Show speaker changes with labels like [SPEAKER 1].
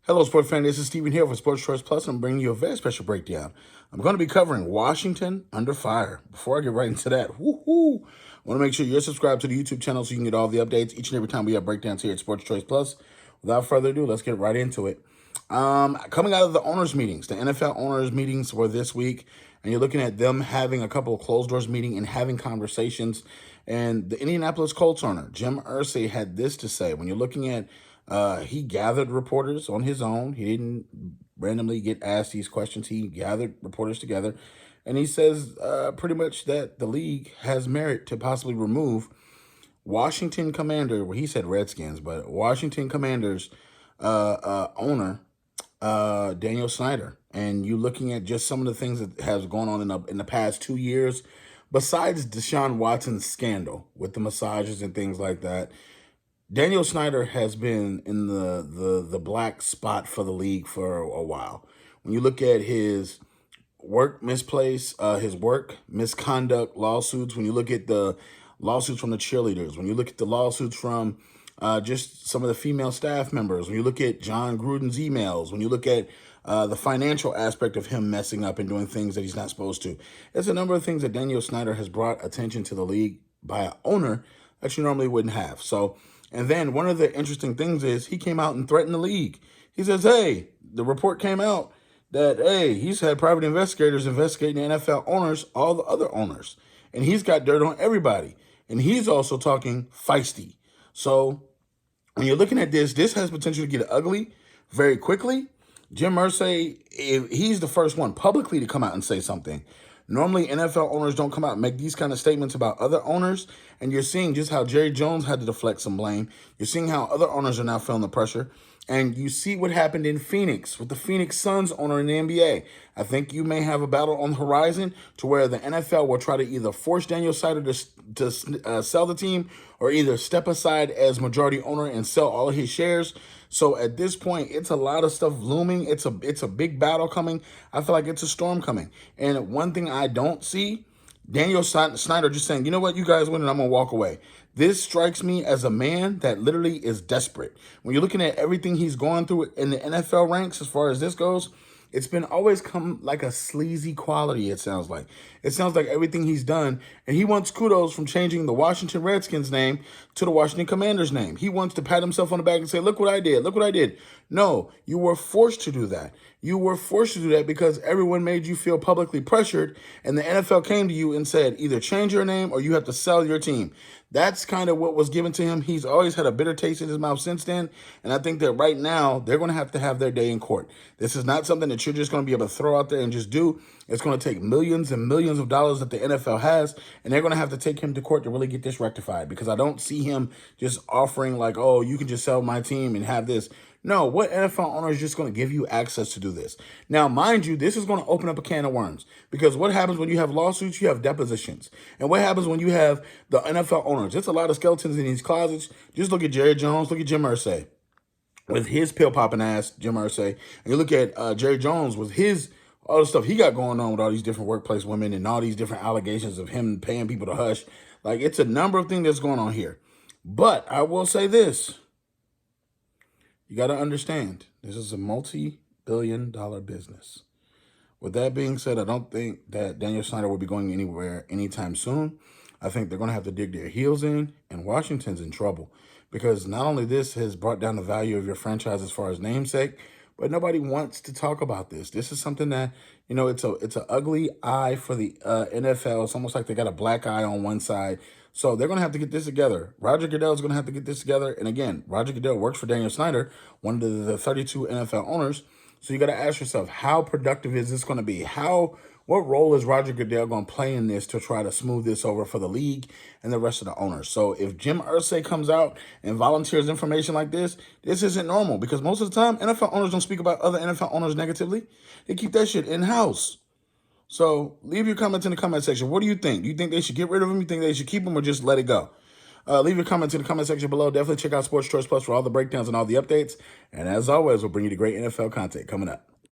[SPEAKER 1] Hello, sports fan. This is Steven here for Sports Choice Plus. I'm bringing you a very special breakdown. I'm going to be covering Washington under fire. Before I get right into that, woohoo! I want to make sure you're subscribed to the YouTube channel so you can get all the updates each and every time we have breakdowns here at Sports Choice Plus. Without further ado, let's get right into it. Coming out of the owners' meetings, the NFL owners' meetings were this week, and you're looking at them having a couple of closed doors meeting and having conversations. And the Indianapolis Colts owner, Jim Irsay, had this to say. When you're looking at he gathered reporters on his own. He didn't randomly get asked these questions. He gathered reporters together. And he says pretty much that the league has merit to possibly remove Washington Commander, well, he said Redskins, but Washington Commanders owner, Daniel Snyder. And you looking at just some of the things that has gone on in the past 2 years, besides Deshaun Watson's scandal with the massages and things like that, Daniel Snyder has been in the black spot for the league for a while. When you look at his work his work misconduct lawsuits, when you look at the lawsuits from the cheerleaders, when you look at the lawsuits from just some of the female staff members, when you look at John Gruden's emails, when you look at the financial aspect of him messing up and doing things that he's not supposed to. There's a number of things that Daniel Snyder has brought attention to the league by an owner that you normally wouldn't have. And then one of the interesting things is he came out and threatened the league. He says, hey, the report came out that, hey, he's had private investigators investigating the NFL owners, all the other owners. And he's got dirt on everybody. And he's also talking feisty. So when you're looking at this has potential to get ugly very quickly. Jim Irsay, he's the first one publicly to come out and say something. Normally, NFL owners don't come out and make these kind of statements about other owners, and you're seeing just how Jerry Jones had to deflect some blame. You're seeing how other owners are now feeling the pressure, and you see what happened in Phoenix with the Phoenix Suns owner in the NBA. I think you may have a battle on the horizon to where the NFL will try to either force Daniel Snyder to sell the team or either step aside as majority owner and sell all of his shares. So at this point, it's a lot of stuff looming. It's a big battle coming. I feel like it's a storm coming. And one thing I don't see, Daniel Snyder just saying, you know what, you guys win and I'm going to walk away. This strikes me as a man that literally is desperate. When you're looking at everything he's going through in the NFL ranks as far as this goes, it's been always come like a sleazy quality, it sounds like. It sounds like everything he's done, and he wants kudos from changing the Washington Redskins name to the Washington Commanders name. He wants to pat himself on the back and say, look what I did, look what I did. No, you were forced to do that. You were forced to do that because everyone made you feel publicly pressured, and the NFL came to you and said, either change your name or you have to sell your team. That's kind of what was given to him. He's always had a bitter taste in his mouth since then, and I think that right now they're going to have their day in court. This is not something that you're just going to be able to throw out there and just do. It's going to take millions and millions of dollars that the NFL has, and they're going to have to take him to court to really get this rectified, because I don't see him just offering like, oh, you can just sell my team and have this. No, what NFL owner is just going to give you access to do this? Now, mind you, this is going to open up a can of worms, because what happens when you have lawsuits? You have depositions. And what happens when you have the NFL owners? There's a lot of skeletons in these closets. Just look at Jerry Jones, look at Jim Irsay with his pill-popping ass, Jim Irsay. And you look at Jerry Jones with his all the stuff he got going on with all these different workplace women and all these different allegations of him paying people to hush. Like, it's a number of things that's going on here. But I will say this. You got to understand, this is a multi-billion-dollar business. With that being said, I don't think that Daniel Snyder will be going anywhere anytime soon. I think they're going to have to dig their heels in, and Washington's in trouble, because not only this has brought down the value of your franchise as far as namesake, but nobody wants to talk about this. This is something that, you know, it's an ugly eye for the NFL. It's almost like they got a black eye on one side. So they're going to have to get this together. Roger Goodell is going to have to get this together. And again, Roger Goodell works for Daniel Snyder, one of the 32 NFL owners. So you got to ask yourself, how productive is this going to be? What role is Roger Goodell going to play in this to try to smooth this over for the league and the rest of the owners? So if Jim Irsay comes out and volunteers information like this isn't normal, because most of the time, NFL owners don't speak about other NFL owners negatively. They keep that shit in-house. So leave your comments in the comment section. What do you think? Do you think they should get rid of him? You think they should keep him or just let it go? Leave your comments in the comment section below. Definitely check out Sports Choice Plus for all the breakdowns and all the updates. And as always, we'll bring you the great NFL content coming up.